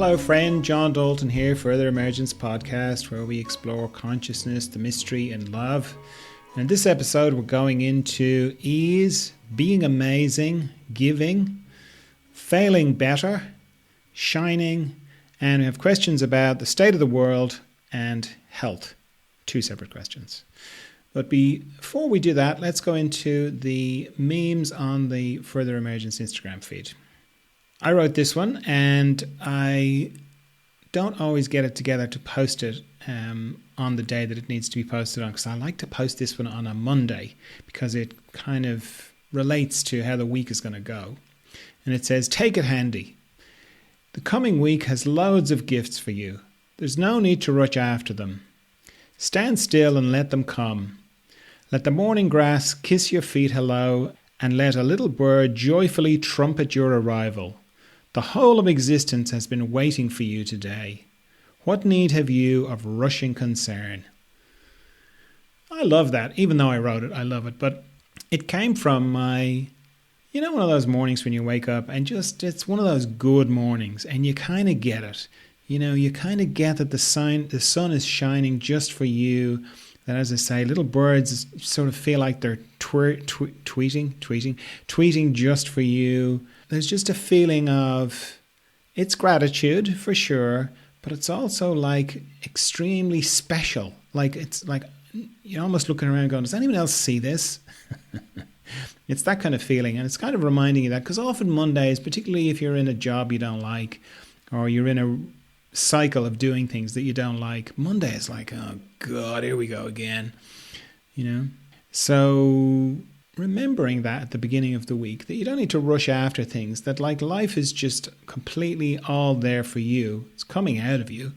Hello friend, John Dalton here, Further Emergence podcast, where we explore consciousness, the mystery and love. And in this episode we're going into ease, being amazing, giving, failing better, shining, and we have questions about the state of the world and health. Two separate questions. But before we do that, let's go into the memes on the Further Emergence Instagram feed. I wrote this one and I don't always get it together to post it on the day that it needs to be posted on, because I like to post this one on a Monday because it kind of relates to how the week is going to go. And it says, take it handy. The coming week has loads of gifts for you. There's no need to rush after them. Stand still and let them come. Let the morning grass kiss your feet hello, and let a little bird joyfully trumpet your arrival. The whole of existence has been waiting for you today. What need have you of rushing concern? I love that. Even though I wrote it, I love it. But it came from one of those mornings when you wake up and it's one of those good mornings and you kind of get it. You kind of get that the sun is shining just for you. That, as I say, little birds sort of feel like they're tweeting just for you. There's just a feeling of, it's gratitude for sure, but it's also like extremely special. Like it's like you're almost looking around going, does anyone else see this? It's that kind of feeling, and it's kind of reminding you that, because often Mondays, particularly if you're in a job you don't like, or you're in a cycle of doing things that you don't like, Monday is like, oh God, here we go again, So remembering that at the beginning of the week, that you don't need to rush after things, that like life is just completely all there for you. It's coming out of you.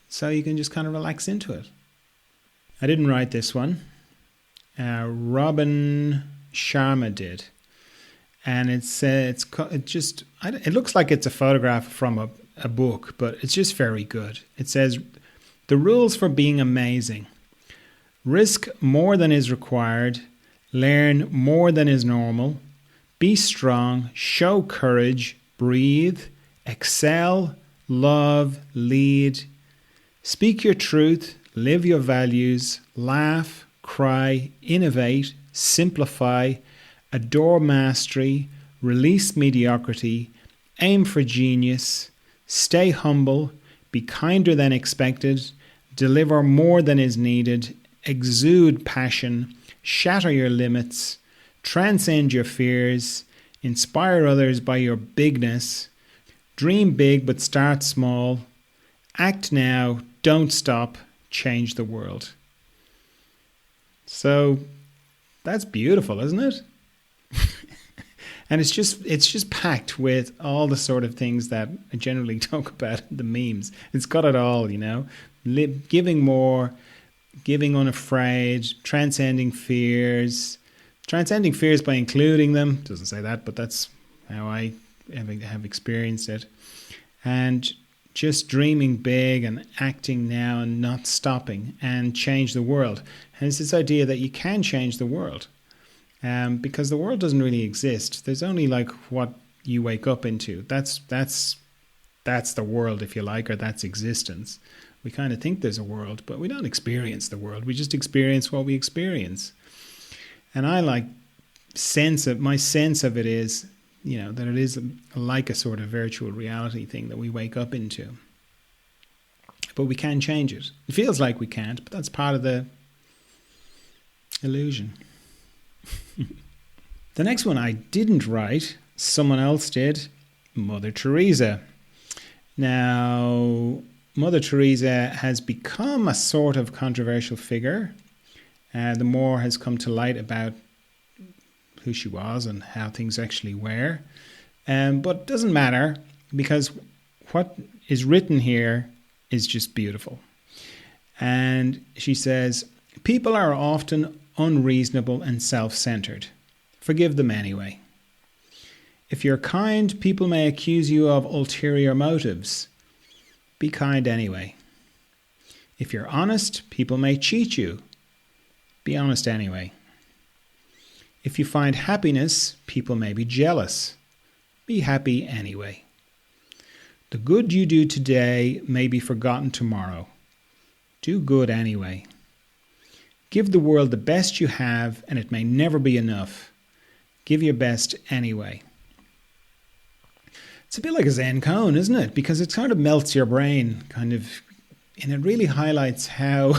So you can just kind of relax into it. I didn't write this one. Robin Sharma did. And it looks like it's a photograph from a book, but it's just very good. It says, the rules for being amazing. Risk more than is required. Learn more than is normal. Be strong. Show courage. Breathe. Excel. Love. Lead. Speak your truth. Live your values. Laugh. Cry. Innovate. Simplify. Adore mastery. Release mediocrity. Aim for genius. Stay humble. Be kinder than expected. Deliver more than is needed. Exude passion. Shatter your limits. Transcend your fears. Inspire others by your bigness. Dream big but start small. Act now. Don't stop. Change the world. So that's beautiful, isn't it? And it's just packed with all the sort of things that I generally talk about in the memes. It's got it all, Giving more, giving unafraid, transcending fears by including them. Doesn't say that, but that's how I have experienced it. And just dreaming big and acting now and not stopping, and change the world. And it's this idea that you can change the world. Because the world doesn't really exist. There's only like what you wake up into. That's the world, if you like, or that's existence. We kind of think there's a world, but we don't experience the world. We just experience what we experience. And my sense of it is, that it is like a sort of virtual reality thing that we wake up into. But we can change it. It feels like we can't, but that's part of the illusion. The next one I didn't write, someone else did, Mother Teresa. Now, Mother Teresa has become a sort of controversial figure. The more has come to light about who she was and how things actually were. But it doesn't matter, because what is written here is just beautiful. And she says, people are often unreasonable and self-centered. Forgive them anyway. If you're kind, people may accuse you of ulterior motives. Be kind anyway. If you're honest, people may cheat you. Be honest anyway. If you find happiness, people may be jealous. Be happy anyway. The good you do today may be forgotten tomorrow. Do good anyway. Give the world the best you have, and it may never be enough. Give your best anyway. It's a bit like a Zen koan, isn't it? Because it kind of melts your brain, and it really highlights how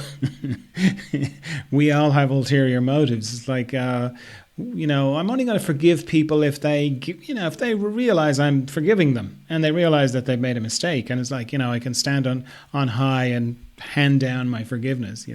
we all have ulterior motives. It's like, I'm only going to forgive people if if they realize I'm forgiving them and they realize that they've made a mistake. And it's like, I can stand on high and hand down my forgiveness,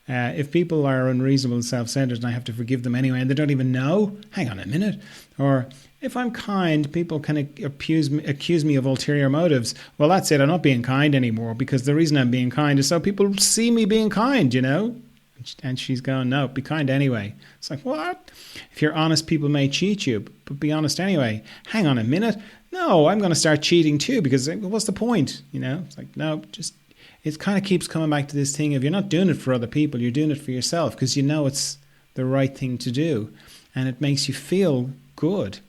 If people are unreasonable and self-centered and I have to forgive them anyway and they don't even know, hang on a minute. Or if I'm kind, people can accuse me of ulterior motives. Well, that's it. I'm not being kind anymore because the reason I'm being kind is so people see me being kind, And she's going, no, be kind anyway. It's like, what? If you're honest, people may cheat you, but be honest anyway. Hang on a minute. No, I'm going to start cheating too because what's the point? It's like, no, it kind of keeps coming back to this thing of you're not doing it for other people, you're doing it for yourself because it's the right thing to do. And it makes you feel good.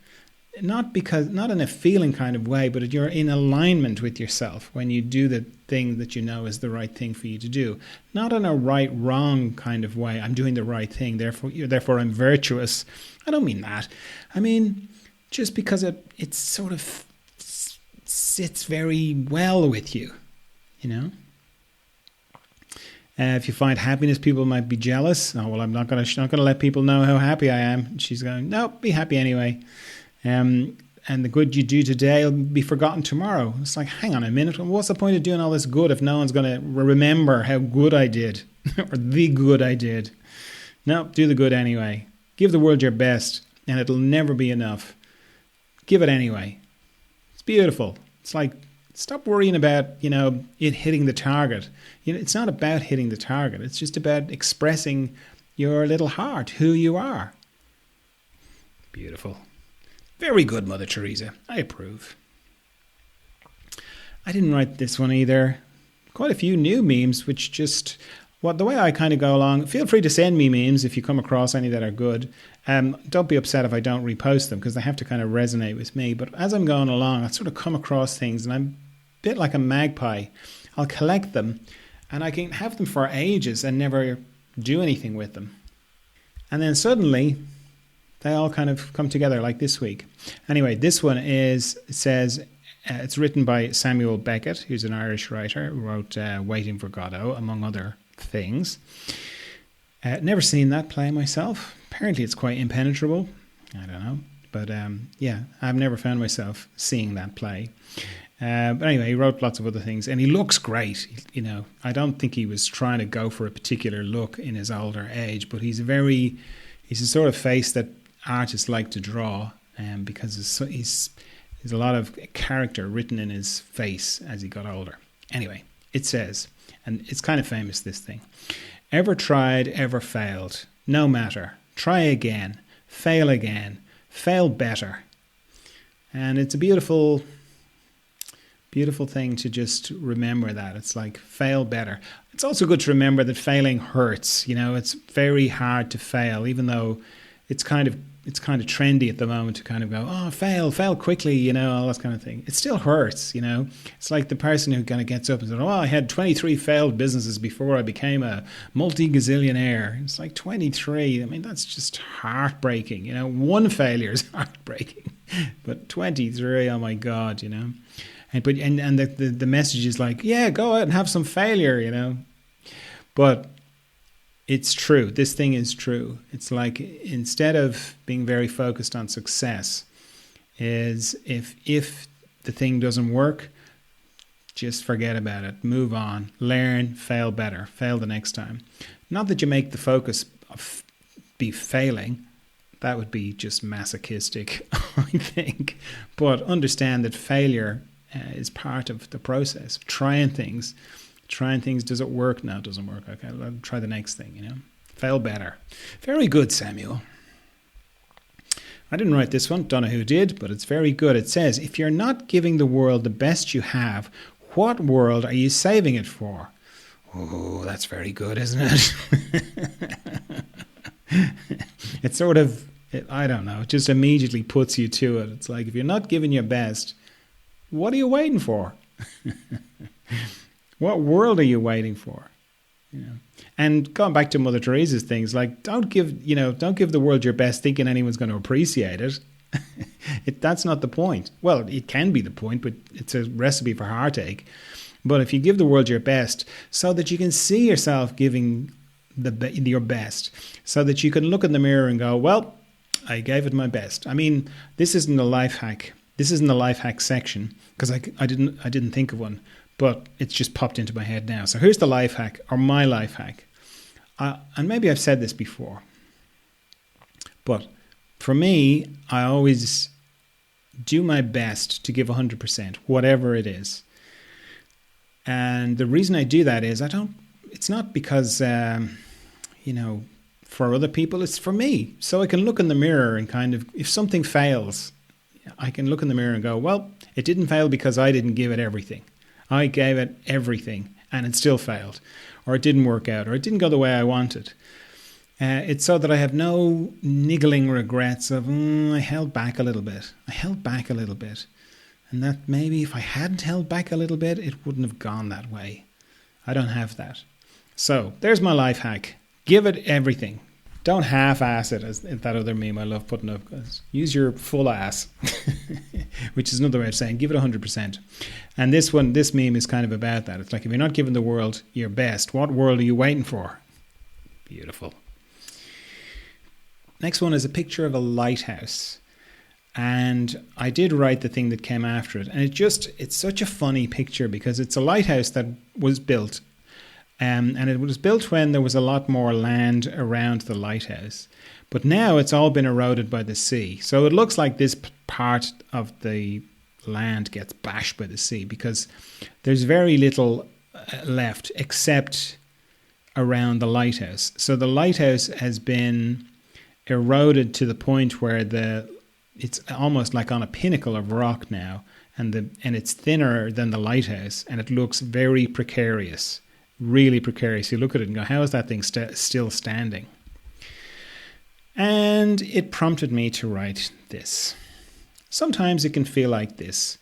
Not in a feeling kind of way, but you're in alignment with yourself when you do the thing that you know is the right thing for you to do. Not in a right-wrong kind of way. I'm doing the right thing, therefore I'm virtuous. I don't mean that. I mean, just because it sort of sits very well with you, If you find happiness, people might be jealous. Oh, well, I'm not going to let people know how happy I am. And she's going, no, be happy anyway. And the good you do today will be forgotten tomorrow. It's like, hang on a minute. What's the point of doing all this good if no one's going to remember how good I did or the good I did? No, do the good anyway. Give the world your best and it'll never be enough. Give it anyway. It's beautiful. It's like, stop worrying about, it hitting the target. It's not about hitting the target. It's just about expressing your little heart, who you are. Beautiful. Very good, Mother Teresa. I approve. I didn't write this one either. Quite a few new memes, which the way I kind of go along, feel free to send me memes if you come across any that are good. Don't be upset if I don't repost them because they have to kind of resonate with me. But as I'm going along, I sort of come across things and I'm a bit like a magpie. I'll collect them and I can have them for ages and never do anything with them. And then suddenly they all kind of come together like this week. Anyway, this one says it's written by Samuel Beckett, who's an Irish writer who wrote Waiting for Godot, among other things. Never seen that play myself. Apparently it's quite impenetrable. I don't know. But I've never found myself seeing that play. But anyway, he wrote lots of other things and he looks great. I don't think he was trying to go for a particular look in his older age, but he's a sort of face that artists like to draw because he's a lot of character written in his face as he got older. Anyway, it says, and it's kind of famous, this thing, ever tried, ever failed, no matter, try again, fail better. And it's a beautiful thing to just remember that. It's like fail better. It's also good to remember that failing hurts. It's very hard to fail, even though it's kind of trendy at the moment to kind of go, oh, fail quickly, all that kind of thing. It still hurts, It's like the person who kind of gets up and says, oh, I had 23 failed businesses before I became a multi-gazillionaire. It's like 23. I mean, that's just heartbreaking, One failure is heartbreaking, but 23, oh my God, And the message is like, yeah, go out and have some failure, But it's true. This thing is true. It's like instead of being very focused on success, is if the thing doesn't work, just forget about it. Move on. Learn. Fail better. Fail the next time. Not that you make the focus of be failing. That would be just masochistic, I think. But understand that failure is part of the process. Trying things, does it work? No, it doesn't work. Okay, I'll try the next thing, Fail better. Very good, Samuel. I didn't write this one, don't know who did, but it's very good. It says, if you're not giving the world the best you have, what world are you saving it for? Oh, that's very good, isn't it? It's sort of, I don't know, it just immediately puts you to it. It's like, if you're not giving your best, what are you waiting for? What world are you waiting for? You know? And going back to Mother Teresa's things, like don't give the world your best thinking anyone's going to appreciate it. That's not the point. Well, it can be the point, but it's a recipe for heartache. But if you give the world your best so that you can see yourself giving your best, so that you can look in the mirror and go, well, I gave it my best. I mean, this isn't a life hack. This isn't the life hack section because I didn't think of one, but it's just popped into my head now. So here's the life hack, or my life hack. And maybe I've said this before, but for me, I always do my best to give 100%, whatever it is. And the reason I do that is it's not because, for other people, it's for me. So I can look in the mirror and kind of, if something fails, I can look in the mirror and go, well, it didn't fail because I didn't give it everything. I gave it everything and it still failed, or it didn't work out, or it didn't go the way I wanted. It's so that I have no niggling regrets of, I held back a little bit. And that maybe if I hadn't held back a little bit, it wouldn't have gone that way. I don't have that. So there's my life hack. Give it everything. Don't half-ass it, as that other meme I love putting up. Use your full ass, which is another way of saying give it 100%. And this meme is kind of about that. It's like, if you're not giving the world your best, what world are you waiting for? Beautiful. Next one is a picture of a lighthouse. And I did write the thing that came after it. And it's such a funny picture because it's a lighthouse that was built. And it was built when there was a lot more land around the lighthouse. But now it's all been eroded by the sea. So it looks like this part of the land gets bashed by the sea because there's very little left except around the lighthouse. So the lighthouse has been eroded to the point where it's almost like on a pinnacle of rock now, and it's thinner than the lighthouse, and it looks very precarious. Really precarious. You look at it and go, how is that thing still standing? And it prompted me to write this. Sometimes it can feel like this,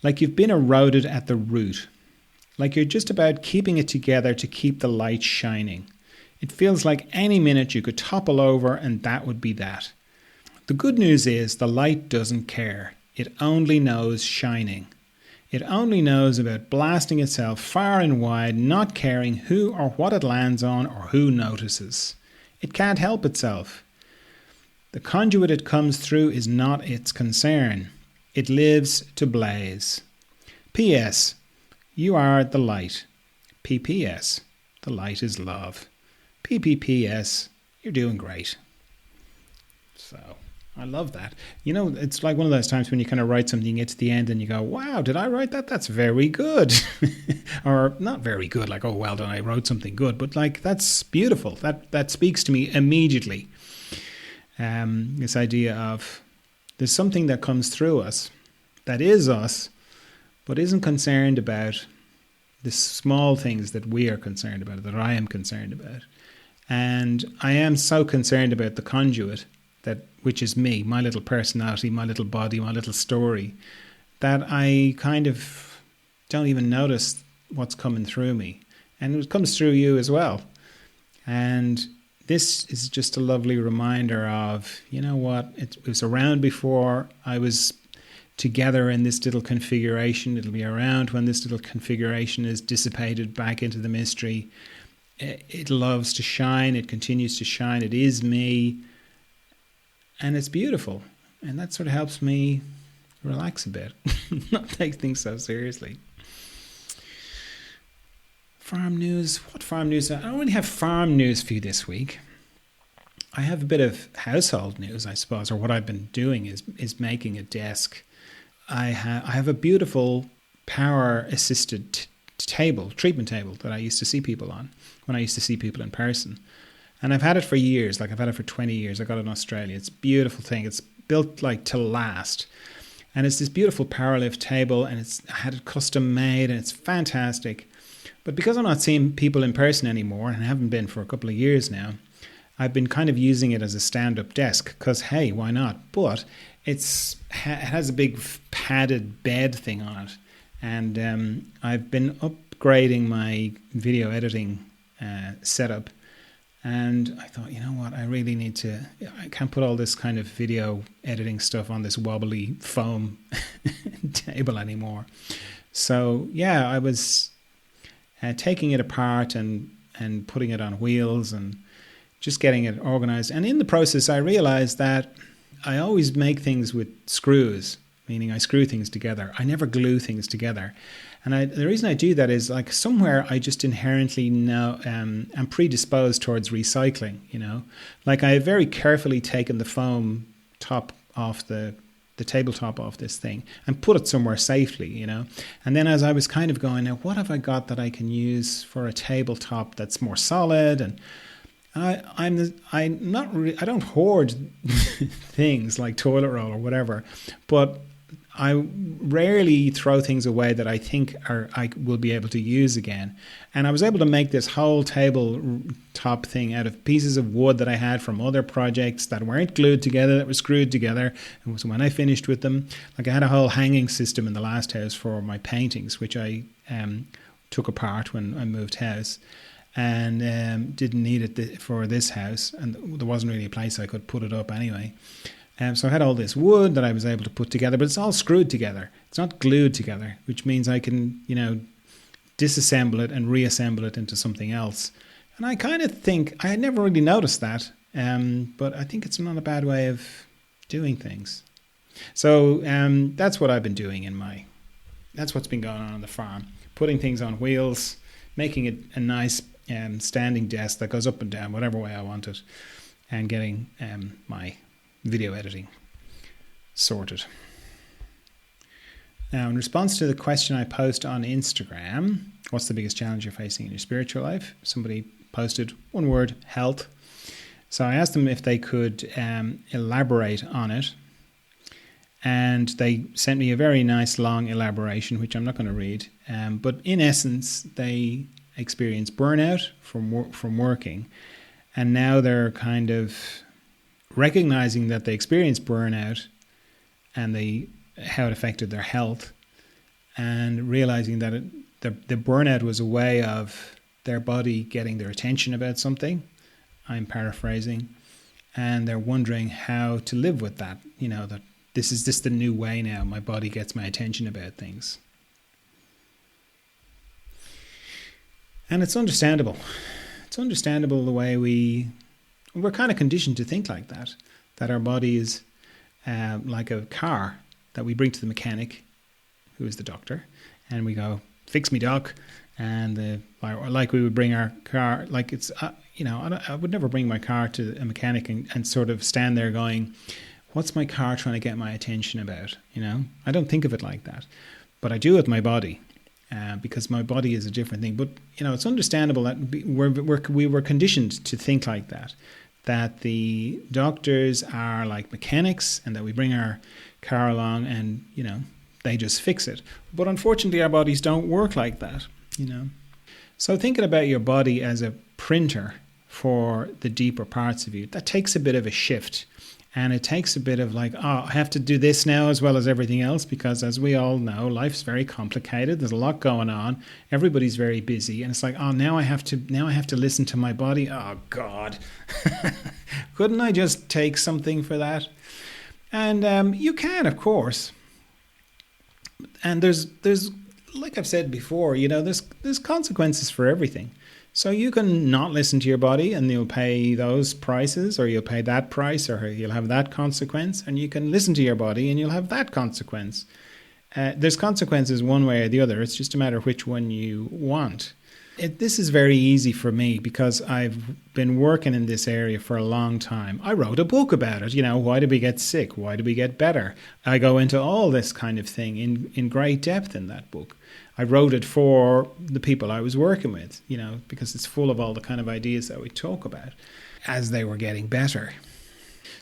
like you've been eroded at the root, like you're just about keeping it together to keep the light shining. It feels like any minute you could topple over and that would be that. The good news is the light doesn't care. It only knows shining. It only knows about blasting itself far and wide, not caring who or what it lands on or who notices. It can't help itself. The conduit it comes through is not its concern. It lives to blaze. P.S. You are the light. P.P.S. The light is love. P.P.P.S. You're doing great. So I love that. It's like one of those times when you kind of write something, you get to the end and you go, wow, did I write that? That's very good. Or not very good, like, oh, well done, I wrote something good. But like, that's beautiful. That speaks to me immediately. This idea of there's something that comes through us, that is us, but isn't concerned about the small things that we are concerned about, that I am concerned about. And I am so concerned about the conduit, which is me, my little personality, my little body, my little story, that I kind of don't even notice what's coming through me. And it comes through you as well. And this is just a lovely reminder of, you know what, it was around before I was together in this little configuration. It'll be around when this little configuration is dissipated back into the mystery. It loves to shine. It continues to shine. It is me. And it's beautiful. And that sort of helps me relax a bit. Not take things so seriously. Farm news. What farm news? I don't really have farm news for you this week. I have a bit of household news, I suppose, or what I've been doing is making a desk. I have a beautiful power-assisted treatment table that I used to see people on when I used to see people in person. And I've had it for years, like I've had it for 20 years. I got it in Australia. It's a beautiful thing. It's built like to last. And it's this beautiful power lift table, and I had it custom made, and it's fantastic. But because I'm not seeing people in person anymore, and I haven't been for a couple of years now, I've been kind of using it as a stand-up desk because, hey, why not? But it has a big padded bed thing on it. And I've been upgrading my video editing setup. And I thought, you know what, I can't put all this kind of video editing stuff on this wobbly foam table anymore. So, yeah, I was taking it apart and putting it on wheels and just getting it organized. And in the process, I realized that I always make things with screws, meaning I screw things together. I never glue things together. And the reason I do that is like somewhere I just inherently know I'm predisposed towards recycling, you know. Like I have very carefully taken the foam top off the tabletop off this thing and put it somewhere safely, you know. And then as I was kind of going, now what have I got that I can use for a tabletop that's more solid? And I don't hoard things like toilet roll or whatever, but I rarely throw things away that I think I will be able to use again. And I was able to make this whole tabletop thing out of pieces of wood that I had from other projects that weren't glued together, that were screwed together. And so when I finished with them, like I had a whole hanging system in the last house for my paintings, which I took apart when I moved house. And didn't need it for this house. And there wasn't really a place I could put it up anyway. So I had all this wood that I was able to put together, but it's all screwed together. It's not glued together, which means I can, you know, disassemble it and reassemble it into something else. And I kind of think, I had never really noticed that, but I think it's not a bad way of doing things. So that's what I've been doing that's what's been going on the farm. Putting things on wheels, making it a nice standing desk that goes up and down, whatever way I want it, and getting my video editing sorted. Now, in response to the question I post on Instagram, what's the biggest challenge you're facing in your spiritual life? Somebody posted one word, health. So I asked them if they could elaborate on it. And they sent me a very nice long elaboration, which I'm not going to read. But in essence, they experienced burnout from working. And now they're kind of recognizing that they experienced burnout and how it affected their health, and realizing that the burnout was a way of their body getting their attention about something. I'm paraphrasing. And they're wondering how to live with that, you know, that this is just the new way now. My body gets my attention about things. And it's understandable. It's understandable the way we're kind of conditioned to think like that our body is like a car that we bring to the mechanic, who is the doctor, and we go, fix me, doc. And like we would bring our car, like it's, you know, I would never bring my car to a mechanic and sort of stand there going, what's my car trying to get my attention about? You know, I don't think of it like that, but I do with my body. Because my body is a different thing. But, you know, it's understandable that we were conditioned to think like that the doctors are like mechanics and that we bring our car along and, you know, they just fix it. But unfortunately, our bodies don't work like that, you know. So thinking about your body as a printer for the deeper parts of you, that takes a bit of a shift. And it takes a bit of like, I have to do this now as well as everything else, because as we all know, life's very complicated. There's a lot going on. Everybody's very busy. And it's like, now I have to listen to my body. Oh, God. Couldn't I just take something for that? And you can, of course. And there's like I've said before, you know, there's consequences for everything. So you can not listen to your body and you'll pay those prices, or you'll pay that price, or you'll have that consequence. And you can listen to your body and you'll have that consequence. There's consequences one way or the other. It's just a matter of which one you want. This is very easy for me because I've been working in this area for a long time. I wrote a book about it. You know, why do we get sick? Why do we get better? I go into all this kind of thing in great depth in that book. I wrote it for the people I was working with, you know, because it's full of all the kind of ideas that we talk about as they were getting better.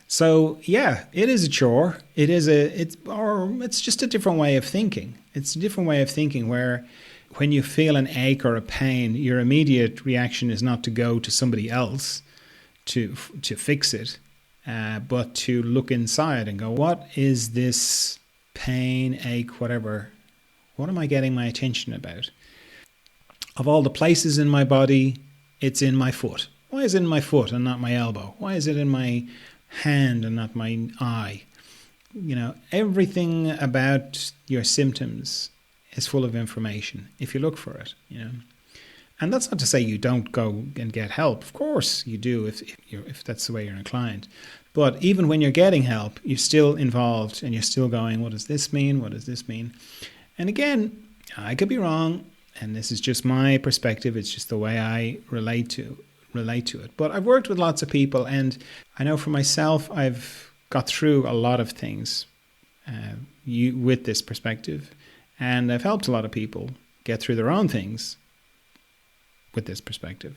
So, yeah, it is a chore. It's just a different way of thinking. It's a different way of thinking where when you feel an ache or a pain, your immediate reaction is not to go to somebody else to fix it, but to look inside and go, what is this pain, ache, whatever? What am I getting my attention about? Of all the places in my body, it's in my foot. Why is it in my foot and not my elbow? Why is it in my hand and not my eye? Everything about your symptoms is full of information if you look for it, And that's not to say you don't go and get help. Of course you do if that's the way you're inclined. But even when you're getting help, you're still involved and you're still going, what does this mean? What does this mean? And again, I could be wrong, and this is just my perspective. It's just the way I relate to it. But I've worked with lots of people, and I know for myself, I've got through a lot of things with this perspective, and I've helped a lot of people get through their own things with this perspective.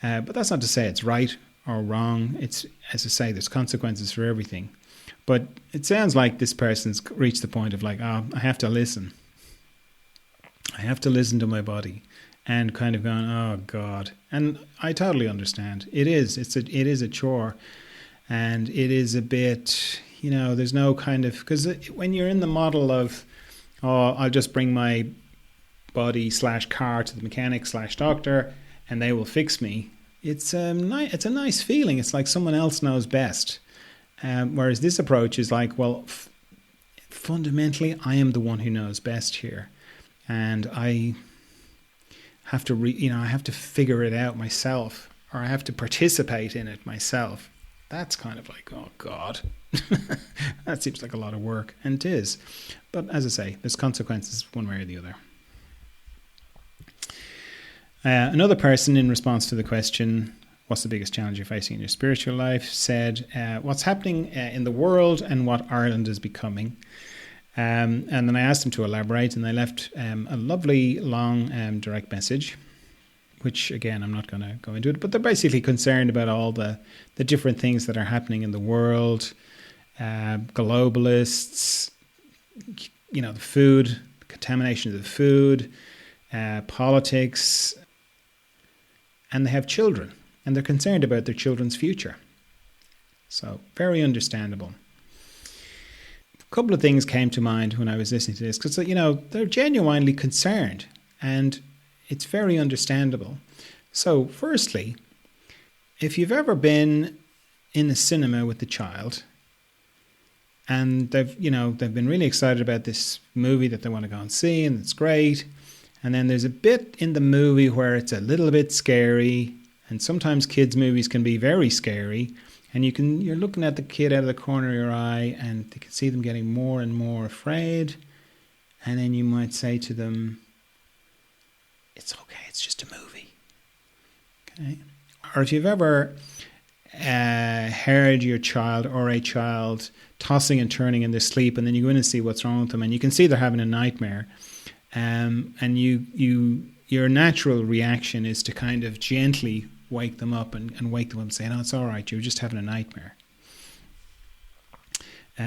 But that's not to say it's right or wrong. It's, as I say, there's consequences for everything. But it sounds like this person's reached the point of like, I have to listen. I have to listen to my body, and kind of going, oh God. And I totally understand. It is a chore, and it is a bit, there's no kind of, because when you're in the model of, I'll just bring my body / car to the mechanic / doctor and they will fix me. It's a nice feeling. It's like someone else knows best. Whereas this approach is like, well, fundamentally, I am the one who knows best here. And I have to, I have to figure it out myself, or I have to participate in it myself. That's kind of like, oh God, that seems like a lot of work. And it is. But as I say, there's consequences one way or the other. Another person, in response to the question, what's the biggest challenge you're facing in your spiritual life, said, what's happening in the world and what Ireland is becoming. And then I asked them to elaborate, and they left a lovely, long, direct message, which, again, I'm not going to go into it, but they're basically concerned about all the different things that are happening in the world, globalists, the food, contamination of the food, politics, and they have children, and they're concerned about their children's future. So, very understandable. A couple of things came to mind when I was listening to this, because, they're genuinely concerned, and it's very understandable. So, firstly, if you've ever been in the cinema with the child, and they've been really excited about this movie that they want to go and see, and it's great, and then there's a bit in the movie where it's a little bit scary, and sometimes kids' movies can be very scary, and you're looking at the kid out of the corner of your eye, and you can see them getting more and more afraid, and then you might say to them, it's okay, it's just a movie. Okay? Or if you've ever heard your child or a child tossing and turning in their sleep, and then you go in and see what's wrong with them, and you can see they're having a nightmare, and your natural reaction is to kind of gently wake them up and wake them up and say, no, it's all right, you're just having a nightmare.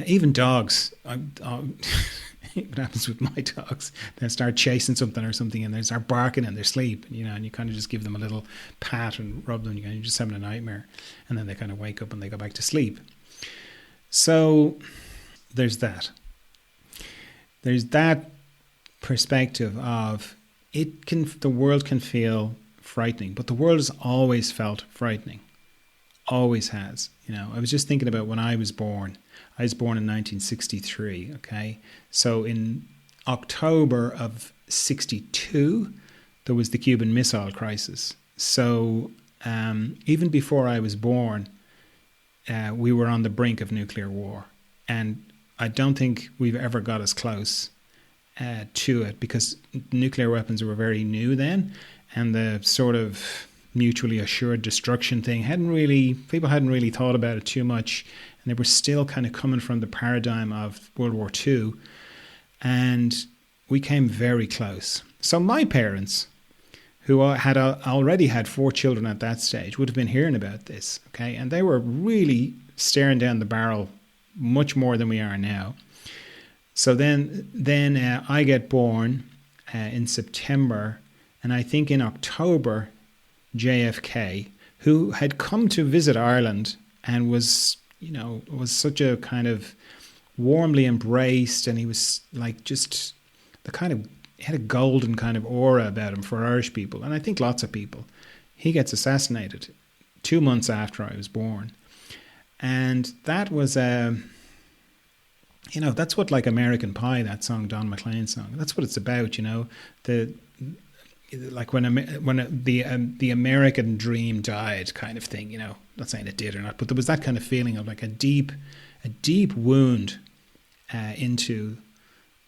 Even dogs, what happens with my dogs, they start chasing something or something, and they start barking in their sleep, and you kind of just give them a little pat and rub them, you're just having a nightmare, and then they kind of wake up and they go back to sleep. So there's that. There's that perspective of the world can feel frightening, but the world has always felt frightening. Always has. I was just thinking about when I was born. I was born in 1963, okay? So in October of 62, there was the Cuban Missile Crisis. So even before I was born, we were on the brink of nuclear war. And I don't think we've ever got as close to it, because nuclear weapons were very new then, and the sort of mutually assured destruction thing people hadn't really thought about it too much, and they were still kind of coming from the paradigm of World War II, and we came very close. So my parents, who had already had 4 children at that stage, would have been hearing about this, okay, and they were really staring down the barrel much more than we are now. So then I get born in September, and I think in October, JFK, who had come to visit Ireland and was such a kind of warmly embraced, and he was like just the kind of, he had a golden kind of aura about him for Irish people, and I think lots of people. He gets assassinated 2 months after I was born. And that was that's what, like American Pie, that song, Don McLean song, that's what it's about, like when the American dream died kind of thing, not saying it did or not, but there was that kind of feeling of like a deep wound into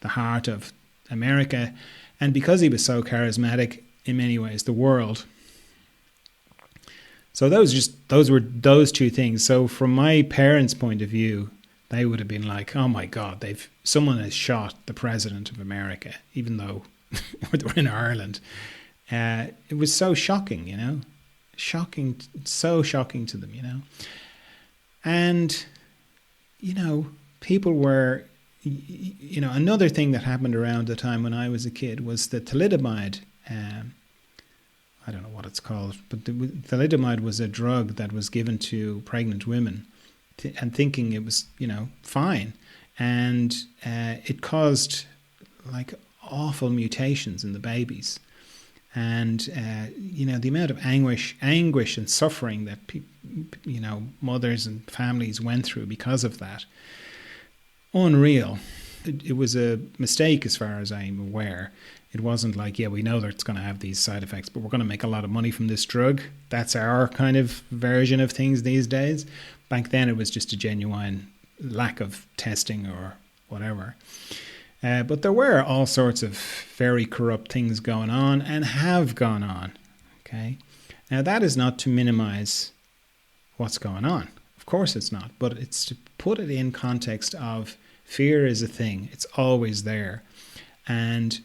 the heart of America. And because he was so charismatic in many ways, the world. So those were those two things. So from my parents' point of view, they would have been like, oh my God, someone has shot the president of America, even though we're in Ireland. It was so shocking, so shocking to them, And, people were, another thing that happened around the time when I was a kid was the thalidomide. I don't know what it's called, but the thalidomide was a drug that was given to pregnant women and thinking it was, fine. And it caused like awful mutations in the babies. And, the amount of anguish and suffering that, mothers and families went through because of that. Unreal. It was a mistake as far as I'm aware. It wasn't like, we know that it's going to have these side effects, but we're going to make a lot of money from this drug. That's our kind of version of things these days. Back then, it was just a genuine lack of testing or whatever. But there were all sorts of very corrupt things going on and have gone on. Okay. Now, that is not to minimize what's going on. Of course it's not. But it's to put it in context of fear is a thing. It's always there. And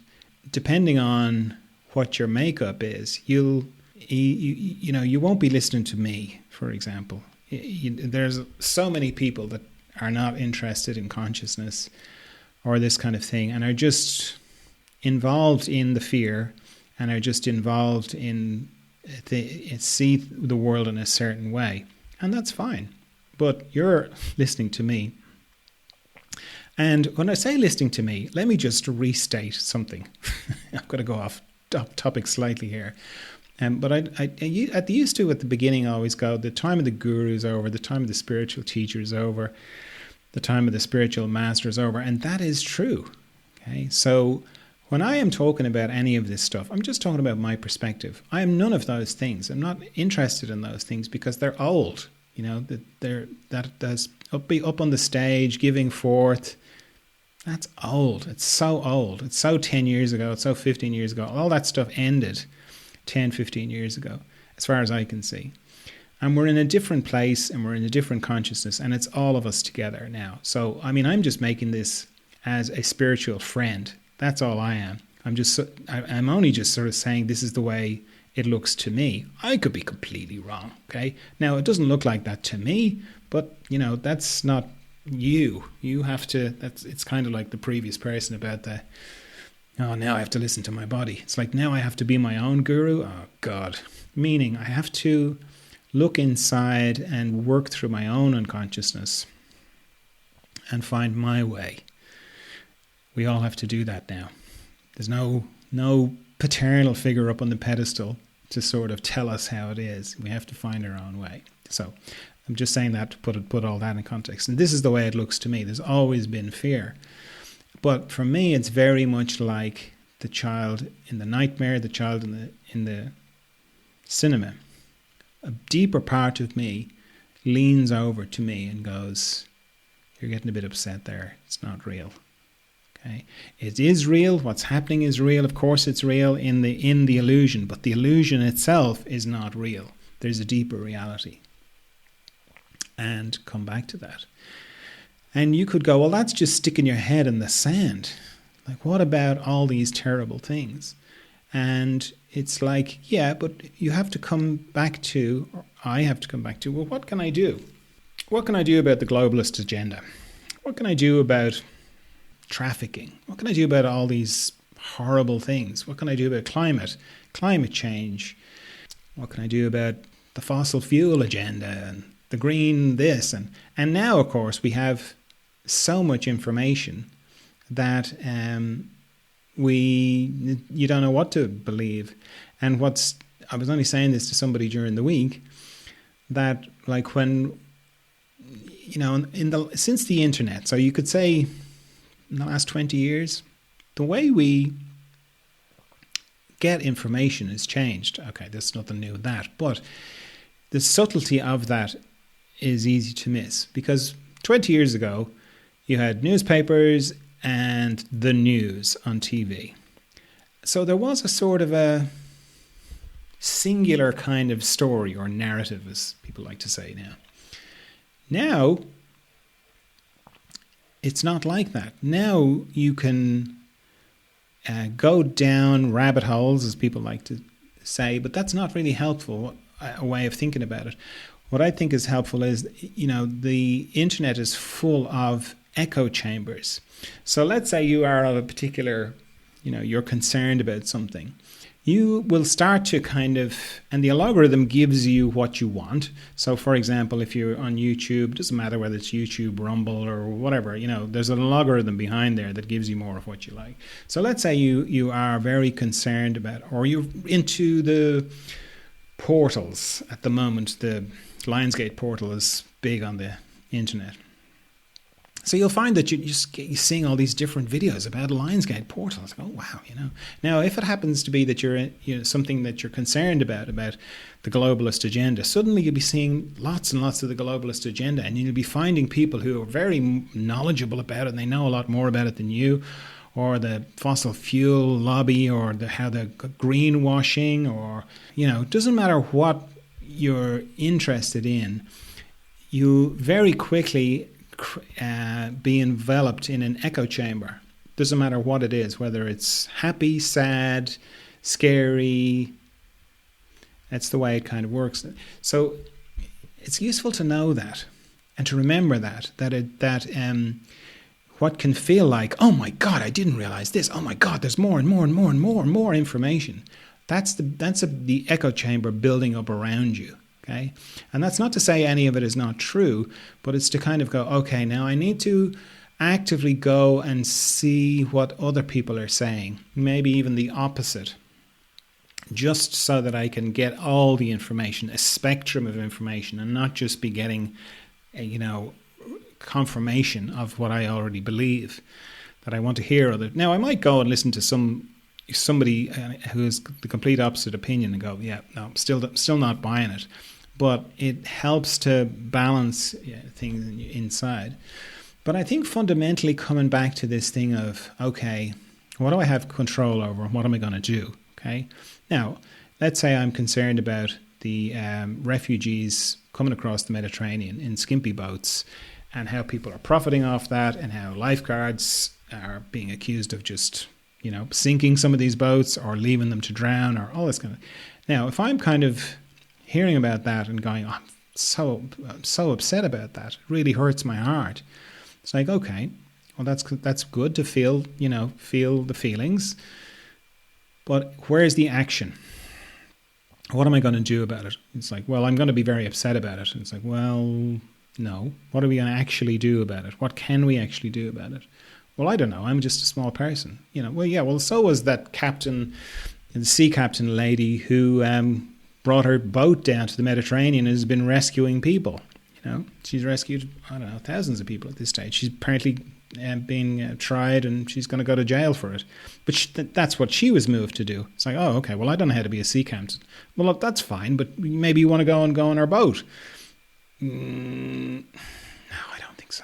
depending on what your makeup is, you won't be listening to me, for example. There's so many people that are not interested in consciousness or this kind of thing, and are just involved in the fear, and are just involved in see the world in a certain way, and that's fine. But you're listening to me, and when I say listening to me, let me just restate something. I'm going to go off topic slightly here, but I used to at the beginning always go, the time of the guru is over, the time of the spiritual teacher is over, the time of the spiritual master is over. And that is true. Okay. So when I am talking about any of this stuff, I'm just talking about my perspective. I am none of those things. I'm not interested in those things because they're old. That's up on the stage, giving forth. That's old. It's so old. It's so 10 years ago. It's so 15 years ago. All that stuff ended 10, 15 years ago, as far as I can see. And we're in a different place, and we're in a different consciousness, and it's all of us together now. So, I'm just making this as a spiritual friend. That's all I am. I'm only just sort of saying this is the way it looks to me. I could be completely wrong, okay? Now, it doesn't look like that to me, but, that's not you. You have to, it's kind of like the previous person about now I have to listen to my body. It's like, now I have to be my own guru. Oh, God. Meaning I have to look inside and work through my own unconsciousness and find my way. We all have to do that now. There's no paternal figure up on the pedestal to sort of tell us how it is. We have to find our own way. So I'm just saying that to put all that in context. And this is the way it looks to me. There's always been fear. But for me, it's very much like the child in the nightmare, the child in the cinema. A deeper part of me leans over to me and goes, you're getting a bit upset there. It's not real. Okay. It is real. What's happening is real. Of course it's real in the illusion, but the illusion itself is not real. There's a deeper reality. And come back to that. And you could go, well, that's just sticking your head in the sand. Like, what about all these terrible things? And it's like, yeah, but you have to come back to, or I have to come back to, well, what can I do? What can I do about the globalist agenda? What can I do about trafficking? What can I do about all these horrible things? What can I do about climate change? What can I do about the fossil fuel agenda and the green this. And now, of course, we have so much information that you don't know what to believe. And I was only saying this to somebody during the week, that like when, since the internet, so you could say in the last 20 years, the way we get information has changed. Okay, there's nothing new with that, but the subtlety of that is easy to miss, because 20 years ago you had newspapers and the news on TV. So there was a sort of a singular kind of story or narrative, as people like to say now. Now, it's not like that. Now you can go down rabbit holes, as people like to say, but that's not really helpful, a way of thinking about it. What I think is helpful is, the internet is full of echo chambers. So let's say you are of a particular, you're concerned about something. You will start to and the algorithm gives you what you want. So for example, if you're on YouTube, it doesn't matter whether it's YouTube, Rumble or whatever, there's an algorithm behind there that gives you more of what you like. So let's say you are very concerned about, or you're into the portals at the moment. The Lionsgate portal is big on the internet. So you'll find that you're seeing all these different videos about Lionsgate portal. It's like, oh wow, Now, if it happens to be that you're something that you're concerned about the globalist agenda, suddenly you'll be seeing lots and lots of the globalist agenda, and you'll be finding people who are very knowledgeable about it, and they know a lot more about it than you, or the fossil fuel lobby, or how the greenwashing, or it doesn't matter what you're interested in. You very quickly be enveloped in an echo chamber. Doesn't matter what it is, whether it's happy, sad, scary. That's the way it kind of works. So it's useful to know that, and to remember that what can feel like, oh my God, I didn't realize this. Oh my God, there's more and more and more and more and more information. That's the echo chamber building up around you. Okay, and that's not to say any of it is not true, but it's to kind of go, okay, now I need to actively go and see what other people are saying, maybe even the opposite, just so that I can get all the information, a spectrum of information, and not just be getting, confirmation of what I already believe, that I want to hear. Now, I might go and listen to somebody who has the complete opposite opinion and go, yeah, no, still not buying it. But it helps to balance things inside. But I think fundamentally coming back to this thing of, okay, what do I have control over? What am I going to do? Okay. Now, let's say I'm concerned about the refugees coming across the Mediterranean in skimpy boats, and how people are profiting off that, and how lifeguards are being accused of just, sinking some of these boats or leaving them to drown or all this kind of. Now, if I'm kind of hearing about that and going, oh, I'm so upset about that, it really hurts my heart. It's like, okay, well, that's good to feel the feelings, but where's the action? What am I going to do about it? It's like, well, I'm going to be very upset about it. And it's like, well, no. What are we going to actually do about it? What can we actually do about it? Well, I don't know. I'm just a small person. Well, so was that captain, the sea captain lady who brought her boat down to the Mediterranean and has been rescuing people. She's rescued, I don't know, thousands of people at this stage. She's apparently being tried, and she's going to go to jail for it. But that's what she was moved to do. It's like, oh, okay, well, I don't know how to be a sea captain. Well, look, that's fine, but maybe you want to go on our boat. No, I don't think so.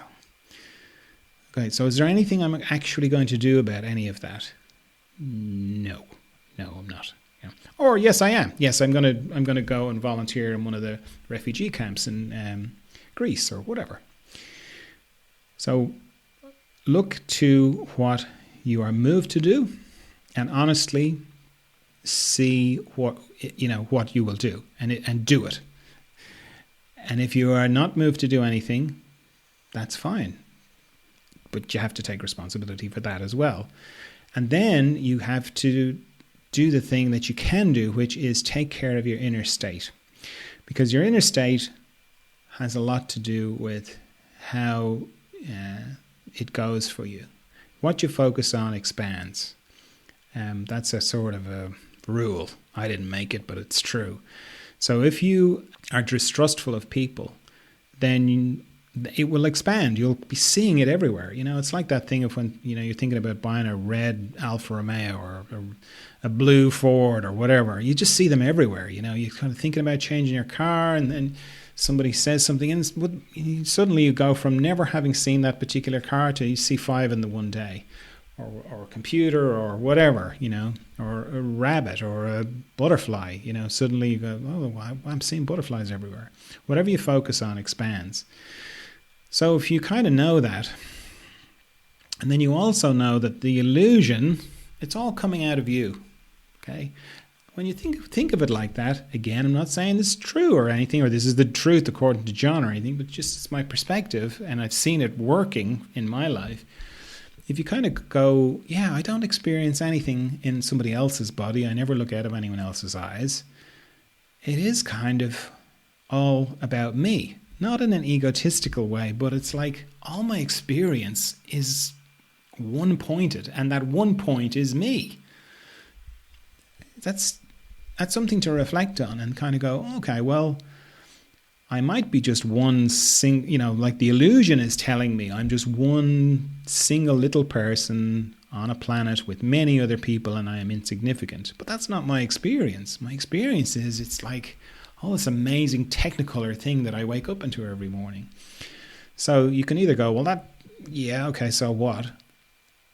Okay, so is there anything I'm actually going to do about any of that? No, I'm not. Or yes, I am. Yes, I'm going to go and volunteer in one of the refugee camps in Greece or whatever. So look to what you are moved to do, and honestly see what you will do, and do it. And if you are not moved to do anything, that's fine. But you have to take responsibility for that as well. And then you have to do the thing that you can do, which is take care of your inner state. because your inner state has a lot to do with how it goes for you. What you focus on expands. That's a sort of a rule. I didn't make it, but it's true. So if you are distrustful of people, then it will expand. You'll be seeing it everywhere. It's like that thing of when, you're thinking about buying a red Alfa Romeo or a blue Ford or whatever. You just see them everywhere. You're kind of thinking about changing your car, and then somebody says something, and suddenly you go from never having seen that particular car to you see 5 in the one day. Or a computer or whatever, or a rabbit or a butterfly, suddenly you go, oh, I'm seeing butterflies everywhere. Whatever you focus on expands. So if you kind of know that, and then you also know that the illusion, it's all coming out of you, okay? When you think of it like that, again, I'm not saying this is true or anything, or this is the truth according to John or anything, but just it's my perspective, and I've seen it working in my life. If you kind of go, I don't experience anything in somebody else's body, I never look out of anyone else's eyes, it is kind of all about me. Not in an egotistical way, but it's like all my experience is one-pointed, and that one point is me. That's something to reflect on and kind of go, okay, well, I might be just one like the illusion is telling me I'm just one single little person on a planet with many other people and I am insignificant. But that's not my experience. My experience is it's like all this amazing technicolor thing that I wake up into every morning. So you can either go, well, okay, so what?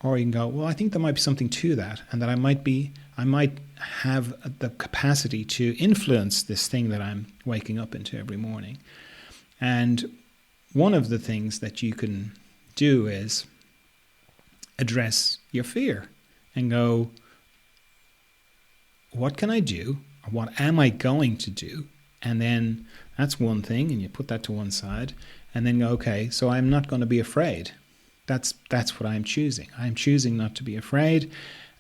Or you can go, well, I think there might be something to that, and that I might have the capacity to influence this thing that I'm waking up into every morning. And one of the things that you can do is address your fear and go, what can I do? Or what am I going to do? And then that's one thing, and you put that to one side, and then go, okay, so I'm not going to be afraid. That's what I'm choosing. I'm choosing not to be afraid,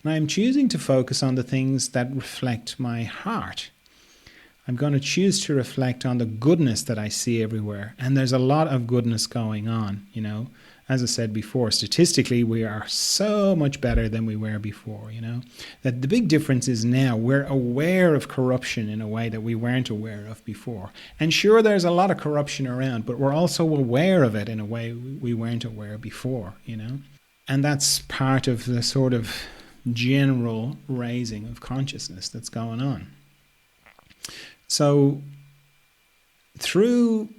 and I'm choosing to focus on the things that reflect my heart. I'm going to choose to reflect on the goodness that I see everywhere. And there's a lot of goodness going on, As I said before, statistically, we are so much better than we were before, That the big difference is now we're aware of corruption in a way that we weren't aware of before. And sure, there's a lot of corruption around, but we're also aware of it in a way we weren't aware before, And that's part of the sort of general raising of consciousness that's going on. So through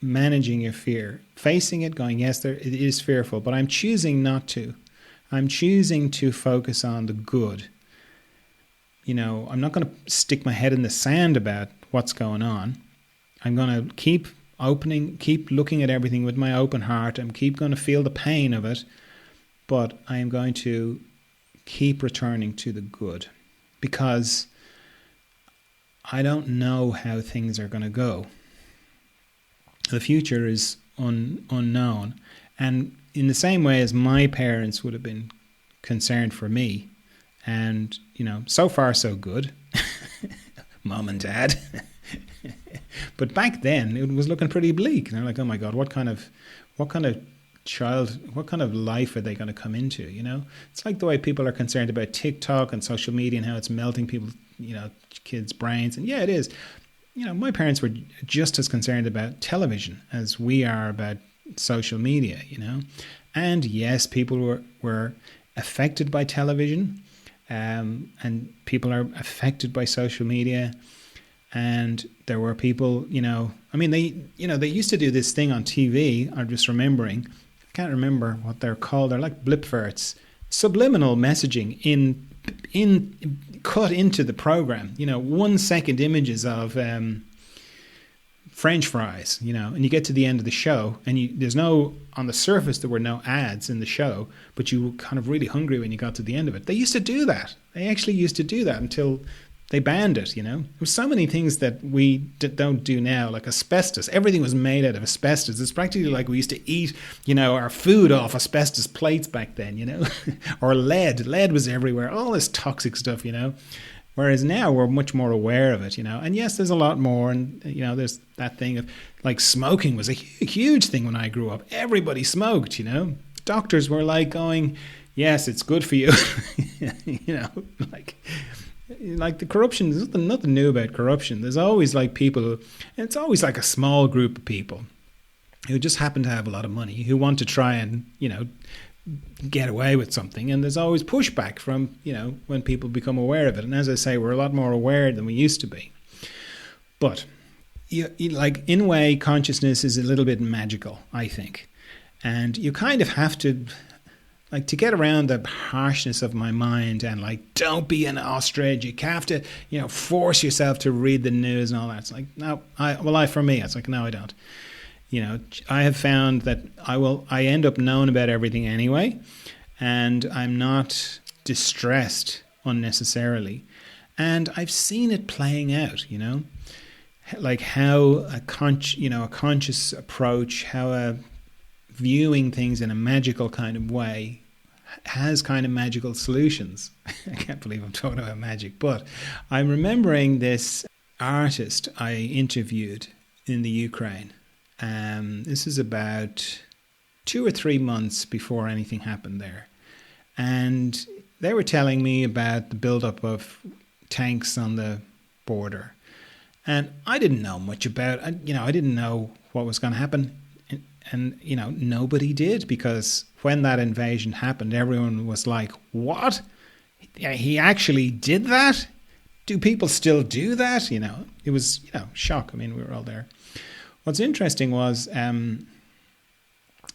managing your fear, facing it, going, yes, it is fearful, but I'm choosing not to. I'm choosing to focus on the good. I'm not going to stick my head in the sand about what's going on. I'm going to keep looking at everything with my open heart. I'm going to feel the pain of it, but I am going to keep returning to the good, because I don't know how things are going to go. The future is unknown. And in the same way as my parents would have been concerned for me, and, so far so good, mom and dad. But back then it was looking pretty bleak. And they're like, oh my God, what kind of life are they going to come into? It's like the way people are concerned about TikTok and social media and how it's melting people, kids' brains. And yeah, it is. My parents were just as concerned about television as we are about social media, And yes, people were affected by television, and people are affected by social media. And there were people, they used to do this thing on TV. I'm just remembering. I can't remember what they're called. They're like blip farts. Subliminal messaging in cut into the program. 1 second images of French fries. And you get to the end of the show, and there's no, on the surface there were no ads in the show, but you were kind of really hungry when you got to the end of it. They used to do that. They actually used to do that until they banned it, There were so many things that we don't do now, like asbestos. Everything was made out of asbestos. It's practically like we used to eat, our food off asbestos plates back then, or lead. Lead was everywhere. All this toxic stuff, Whereas now we're much more aware of it, And yes, there's a lot more. And, there's that thing of like smoking was a huge thing when I grew up. Everybody smoked, Doctors were like going, yes, it's good for you. Like the corruption, there's nothing new about corruption. There's always like people, and it's always like a small group of people who just happen to have a lot of money, who want to try and, get away with something. And there's always pushback from, when people become aware of it. And as I say, we're a lot more aware than we used to be. But like in a way, consciousness is a little bit magical, I think. And you kind of have to, like, to get around the harshness of my mind and like, don't be an ostrich. You have to, force yourself to read the news and all that. It's like, no, for me, it's like, no, I don't. I have found that I end up knowing about everything anyway, and I'm not distressed unnecessarily. And I've seen it playing out, like how a conscious approach, how a viewing things in a magical kind of way has kind of magical solutions. I can't believe I'm talking about magic, but I'm remembering this artist I interviewed in the Ukraine. This is about 2 or 3 months before anything happened there. And they were telling me about the buildup of tanks on the border. And I didn't know much about it. I didn't know what was going to happen. And nobody did, because when that invasion happened, everyone was like, what? He actually did that? Do people still do that? It was, shock. I mean, we were all there. What's interesting was, as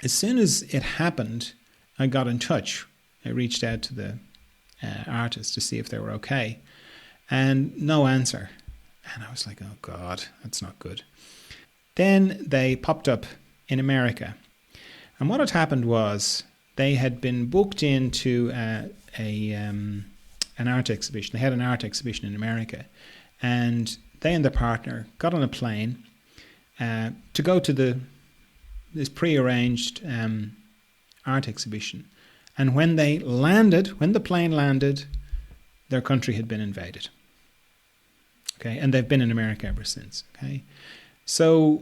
soon as it happened, I got in touch. I reached out to the artist to see if they were okay, and no answer. And I was like, oh God, that's not good. Then they popped up in America. And what had happened was they had been booked into an art exhibition. They had an art exhibition in America. And they and their partner got on a plane to go to this prearranged art exhibition. And when the plane landed, their country had been invaded. Okay, and they've been in America ever since. Okay, so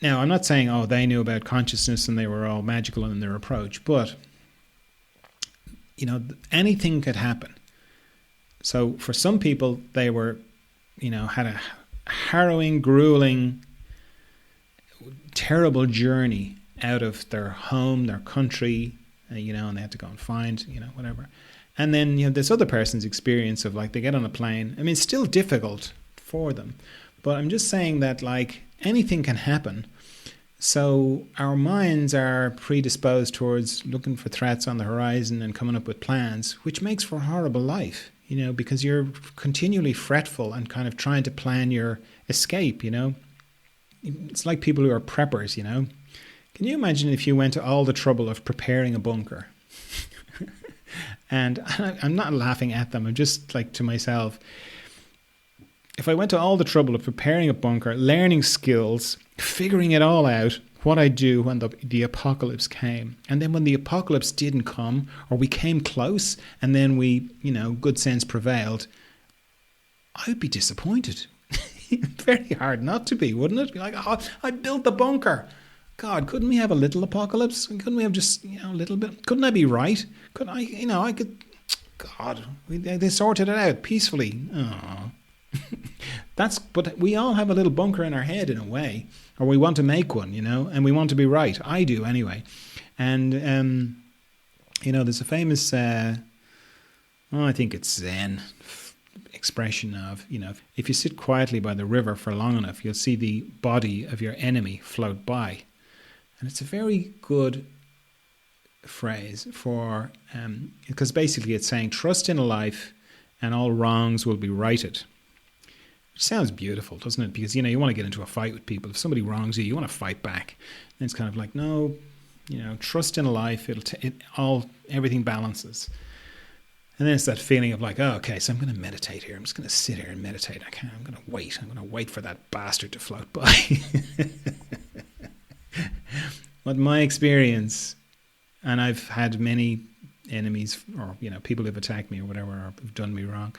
now I'm not saying, they knew about consciousness and they were all magical in their approach, but anything could happen. So for some people, they were, had a harrowing, grueling, terrible journey out of their home, their country, and they had to go and find, whatever. And then, this other person's experience of like, they get on a plane. I mean, it's still difficult for them, but I'm just saying that like anything can happen. So our minds are predisposed towards looking for threats on the horizon and coming up with plans, which makes for a horrible life, because you're continually fretful and kind of trying to plan your escape, It's like people who are preppers, Can you imagine if you went to all the trouble of preparing a bunker? And I'm not laughing at them. I'm just like to myself, if I went to all the trouble of preparing a bunker, learning skills, figuring it all out, what I'd do when the apocalypse came. And then when the apocalypse didn't come, or we came close, and then we, good sense prevailed, I'd be disappointed. Very hard not to be, wouldn't it? Be like, I built the bunker. God, couldn't we have a little apocalypse? Couldn't we have just, a little bit? Couldn't I be right? Couldn't I, I could, God, they sorted it out peacefully. Oh. But we all have a little bunker in our head in a way, or we want to make one, and we want to be right. I do anyway. And, there's a famous, I think it's Zen expression of, if you sit quietly by the river for long enough, you'll see the body of your enemy float by. And it's a very good phrase for, because basically it's saying, trust in life and all wrongs will be righted. Which sounds beautiful, doesn't it? Because, you want to get into a fight with people. If somebody wrongs you, you want to fight back. And it's kind of like, no, trust in life, everything balances. And then it's that feeling of like, okay, so I'm going to meditate here. I'm just going to sit here and meditate. I'm going to wait. I'm going to wait for that bastard to float by. But my experience, and I've had many enemies or, people who've attacked me or whatever, or have done me wrong.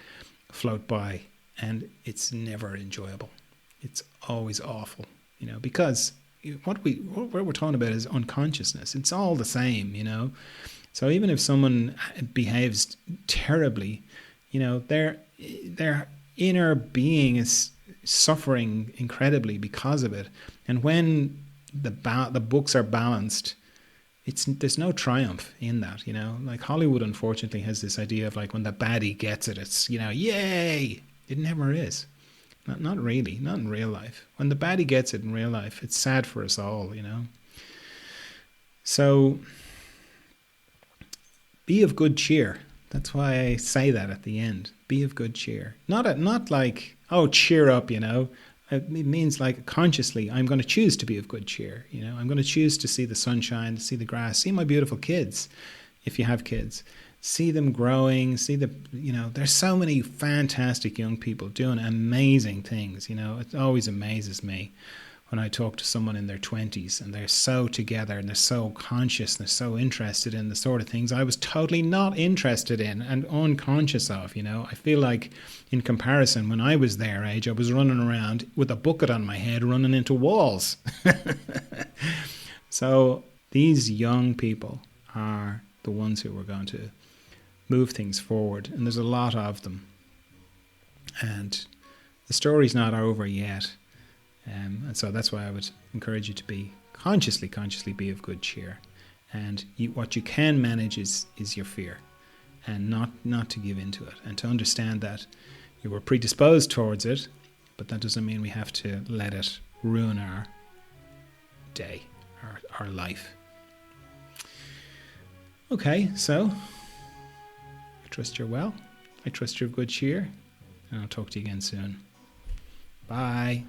float by, and it's never enjoyable. It's always awful, because what we're talking about is unconsciousness. It's all the same. So even if someone behaves terribly, their inner being is suffering incredibly because of it. And when the books are balanced, there's no triumph in that. Like Hollywood unfortunately has this idea of like when the baddie gets it, it's yay. It never is. Not really, not in real life. When the baddie gets it in real life, it's sad for us all. So be of good cheer. That's why I say that at the end. Be of good cheer. Not like, oh, cheer up, It means like consciously, I'm going to choose to be of good cheer. I'm going to choose to see the sunshine, to see the grass, see my beautiful kids, if you have kids. See them growing, there's so many fantastic young people doing amazing things. It always amazes me when I talk to someone in their 20s and they're so together and they're so conscious and they're so interested in the sort of things I was totally not interested in and unconscious of. I feel like in comparison, when I was their age, I was running around with a bucket on my head running into walls. So these young people are the ones who are going to move things forward, and there's a lot of them. And the story's not over yet. And so that's why I would encourage you to be consciously be of good cheer. And what you can manage is your fear, and not to give into it, and to understand that you were predisposed towards it, but that doesn't mean we have to let it ruin our day, our life. Okay, so I trust you're well. I trust you're of good cheer, and I'll talk to you again soon. Bye.